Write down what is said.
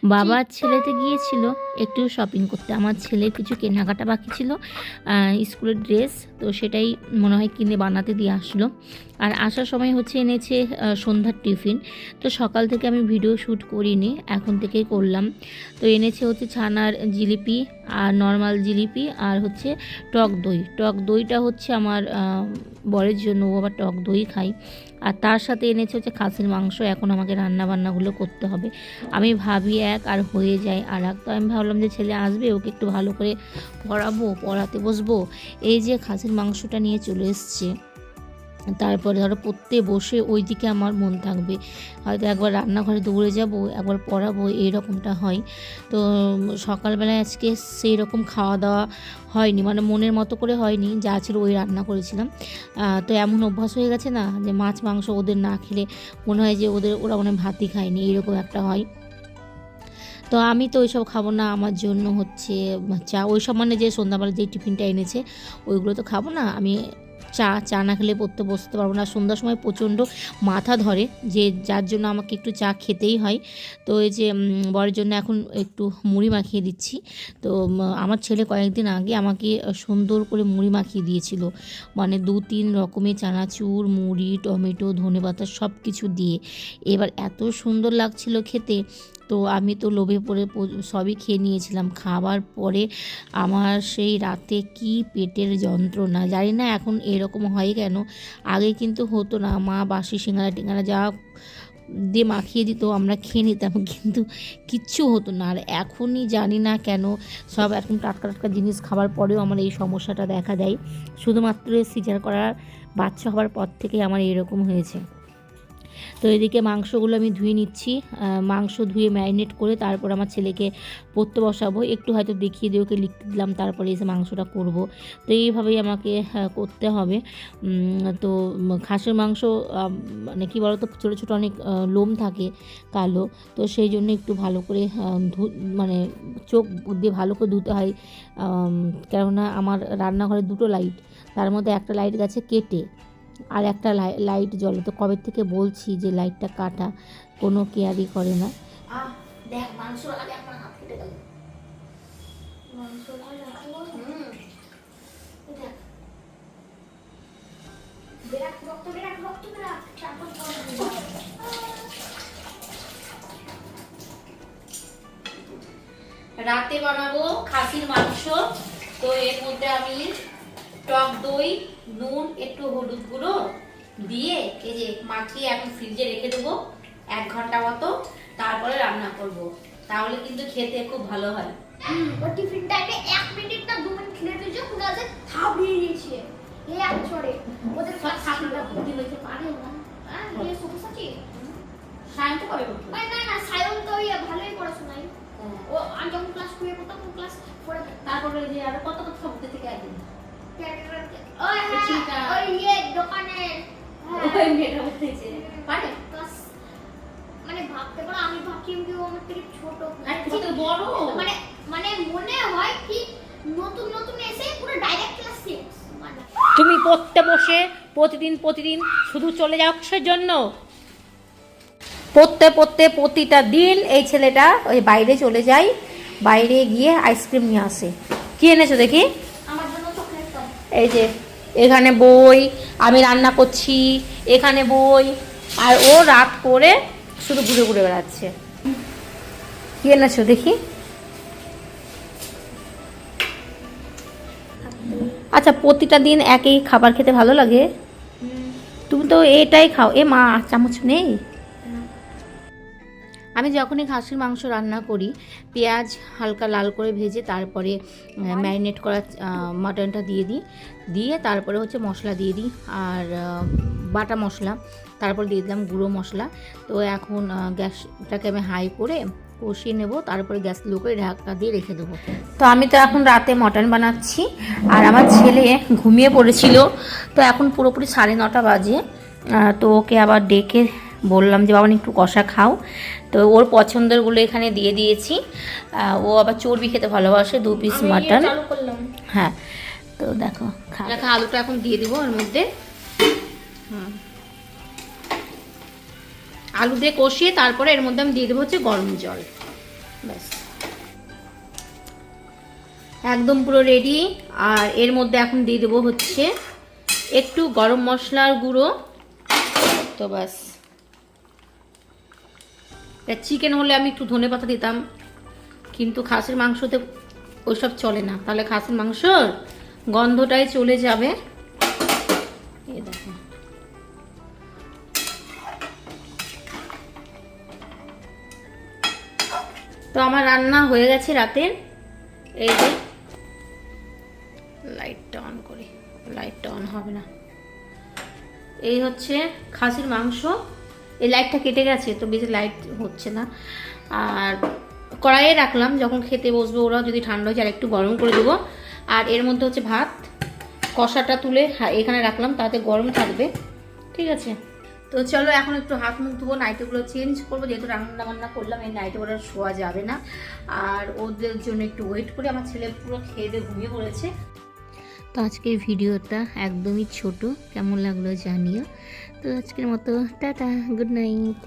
বাবা ছেলেতে গিয়েছিল একটু শপিং করতে। আমার ছেলের কিছু কেনাকাটা বাকি ছিল, স্কুলের ড্রেস, তো সেটাই মনে হয় কিনে বানাতে দিয়ে আসলো। আর আসার সময় হচ্ছে এনেছে সন্ধ্যার টিফিন। তো সকাল থেকে আমি ভিডিও শ্যুট করিনি, এখন থেকেই করলাম। তো এনেছে হচ্ছে ছানার জিলিপি আর নর্মাল জিলিপি, আর হচ্ছে টক দই। টক দইটা হচ্ছে আমার বরের জন্য, ও আবার টক দই খায়। আর তার সাথে এনেছে হচ্ছে খাসির মাংস। এখন আমাকে রান্নাবান্নাগুলো করতে হবে। আমি ভাবি এক আর হয়ে যায় আর এক। তো আমি ভাবলাম যে ছেলে আসবে, ওকে একটু ভালো করে পড়াতে বসবো। এই যে খাসির মাংসটা নিয়ে চলে এসছে, তারপরে ধরো পড়তে বসে ওই দিকে আমার মন থাকবে। হয়তো একবার রান্নাঘরে দৌড়ে যাব, একবার পড়াবো, এইরকমটা হয়। তো সকালবেলায় আজকে সেই রকম খাওয়া দাওয়া হয়নি, মানে মনের মতো করে হয়নি, যা ছিল ওই রান্না করেছিলাম। তো এমন অভ্যাস হয়ে গেছে না যে মাছ মাংস ওদের না খেলে মনে হয় যে ওরা মনে হয় ভাতই খায়নি, এইরকম একটা হয়। তো আমি তো ওইসব খাবো না, আমার জন্য হচ্ছে চা। ওইসব মানে যে সন্ধ্যাবেলা যে টিফিনটা এনেছে ওইগুলো তো খাবো না আমি। চা না খেলে পড়তে বসতে পারবো না। সন্ধ্যার সময় প্রচণ্ড মাথা ধরে, যে যার জন্য আমাকে একটু চা খেতেই হয়। তো এই যে বরের জন্য এখন একটু মুড়ি মাখিয়ে দিচ্ছি। তো আমার ছেলে কয়েকদিন আগে আমাকে সুন্দর করে মুড়ি মাখিয়ে দিয়েছিল, মানে 2-3 রকমের চানাচুর, মুড়ি, টমেটো, ধনেপাতা সব কিছু দিয়ে। এবার এত সুন্দর লাগছিল খেতে, তো আমি তো লোভে পড়ে সবই খেয়ে নিয়েছিলাম। খাবার পরে আমার সেই রাতে কি পেটের যন্ত্রণা, জানি না এখন এরকম হয় কেন। আগে কিন্তু হতো না, মা বাসি সিঙ্গারা টিঙ্গারা যা দিয়ে মাখিয়ে দিত আমরা খেয়ে নিতাম, কিন্তু কিচ্ছু হতো না। আর এখনই জানি না কেন সব এরকম টাটকা টাটকা জিনিস খাবার পরেও আমার এই সমস্যাটা দেখা দেয়। শুধুমাত্র সিজার করার বাচ্চা হওয়ার পর থেকেই আমার এরকম হয়েছে। তো এদিকে মাংসগুলো আমি ধুয়ে নিচ্ছি। মাংস ধুয়ে ম্যারিনেট করে তারপর আমার ছেলেকে পড়তে বসাবো। একটু হয়তো দেখিয়ে দিয়ে ওকে লিখতে দিলাম, তারপরে এসে মাংসটা করব। তো এইভাবেই আমাকে করতে হবে। তো খাসির মাংস মানে কী বলতো, ছোটো ছোটো অনেক লোম থাকে কালো, তো সেই জন্য একটু ভালো করে মানে চোখ দিয়ে ভালো করে ধুতে হয়। কেননা আমার রান্নাঘরে 2টো লাইট, তার মধ্যে একটা লাইট গেছে কেটে, আর একটা লাইট জ্বলে। তো কবে থেকে বলছি যে লাইটটা কাটা, কোনো কেয়ারই করে না। দেখ মাংস আগে আমার হাত কেটে গেল। রাতে বানাবো খাসির মাংস। তো এর মধ্যে আমি টক দই, নুন, একটু হলুদ গুঁড়ো দিয়ে এই যে মাখিয়ে এখন ফ্রিজে রেখে দেবো 1 ঘন্টা মতো, তারপরে রান্না করব। তাহলে কিন্তু খেতে খুব ভালো হয়। ও টিফিন টাইমে 1 মিনিট না 2 মিনিট খেলে দিয়েছে, পুরো আছে থাবড়িয়ে দিয়েছে। এই এক ছড়ে ওদের সব ছাত্রটা ভর্তি হয়েছে পারে না। হ্যাঁ এই সুখসাচি সায়ন তো কবে করতো? না না সায়ন তো ভালোই পড়াশোনায়। ও আমি যখন ক্লাস 2 এ পড়তাম, ক্লাস 4 এ। তারপরে যে আর কত কত ভর্তি থেকে একদিন ওই ওই ইয়ে দোকানে ওই মেয়েটা উঠেছে পারে ক্লাস, মানে ভাবতে পারো আমি ভাবছি যে ও আমার থেকে ছোট, আর কত বড়, মানে মানে মনে হয় কি নতুন নতুন এসে পুরো ডাইরেক্ট ক্লাস 6। মানে তুমি পড়তে বসে প্রতিদিন শুধু চলে যাও কিসের জন্য? পড়তে পড়তে প্রতিটা দিন এই ছেলেটা ওই বাইরে চলে যায়, বাইরে গিয়ে আইসক্রিম নিয়ে আসে। কি এনেছো দেখি? আমার জন্য চকলেট দাও। এই যে এখানে বই, আমি রান্না করছি, এখানে বই, আর ও রাত করে শুধু ঘুরে ঘুরে বেড়াচ্ছে। কি এনেছো দেখি? আচ্ছা, প্রতিটা দিন একই খাবার খেতে ভালো লাগে? তুমি তো এটাই খাও। এ মা, চামচ নেই? আমি যখনই খাসির মাংস রান্না করি, পেঁয়াজ হালকা লাল করে ভেজে তারপরে ম্যারিনেট করা মাটনটা দিয়ে তারপরে হচ্ছে মশলা দিয়ে দিই, আর বাটা মশলা, তারপর দিয়ে দিলাম গুঁড়ো মশলা। তো এখন গ্যাসটাকে আমি হাই করে কষিয়ে নেব, তারপরে গ্যাস লো করে ঢাকা দিয়ে রেখে দেবো। তো আমি তো এখন রাতে মটন বানাচ্ছি, আর আমার ছেলে ঘুমিয়ে পড়েছিল। তো এখন পুরোপুরি 9:30 বাজে। তো ওকে আবার ডেকে বললাম যে বাবা একটু কষা খাও। তো ওর পছন্দেরগুলো এখানে দিয়ে দিয়েছি। ও আবার চর্বি খেতে ভালোবাসে, 2 পিস মাটন। হ্যাঁ, তো দেখো আলুটা এখন দিয়ে দিব ওর মধ্যে। আলু দিয়ে কষিয়ে তারপরে এর মধ্যে আমি দিয়ে দেবো হচ্ছে গরম জল। ব্যাস একদম পুরো রেডি। আর এর মধ্যে এখন দিয়ে দেবো হচ্ছে একটু গরম মশলার গুঁড়ো। তো ব্যাস, চিকেন হলে আমি একটু ধনেপাতা দিতাম, কিন্তু খাসির মাংসতে ওইসব চলে না, তাহলে খাসির মাংসর গন্ধটাই চলে যাবে। এই দেখো, তো আমার রান্না হয়ে গেছে রাতের। এই যে লাইটটা অন করি, লাইটটা অন হবে না। এই হচ্ছে খাসির মাংস। এই লাইটটা কেটে গেছে তো বেশি লাইট হচ্ছে না। আর কড়াইয়ে রাখলাম, যখন খেতে বসবে ওরা যদি ঠান্ডা হয়ে যায় আর একটু গরম করে দেবো। আর এর মধ্যে হচ্ছে ভাত, কষাটা তুলে এখানে রাখলাম, তাতে গরম থাকবে। ঠিক আছে, তো চলো এখন একটু হাত মুখ ধুবো, নাইটিগুলো চেঞ্জ করবো, যেহেতু রান্না বান্না করলাম এই নাইটি ওরা শোয়া যাবে না। আর ওদের জন্য একটু ওয়েট করে, আমার ছেলে পুরো খেয়ে দিয়ে ঘুমিয়ে পড়েছে। তো আজকের ভিডিওটা একদমই ছোট, কেমন লাগলো জানিও। তো আজকের মতো টাটা, গুড নাইট।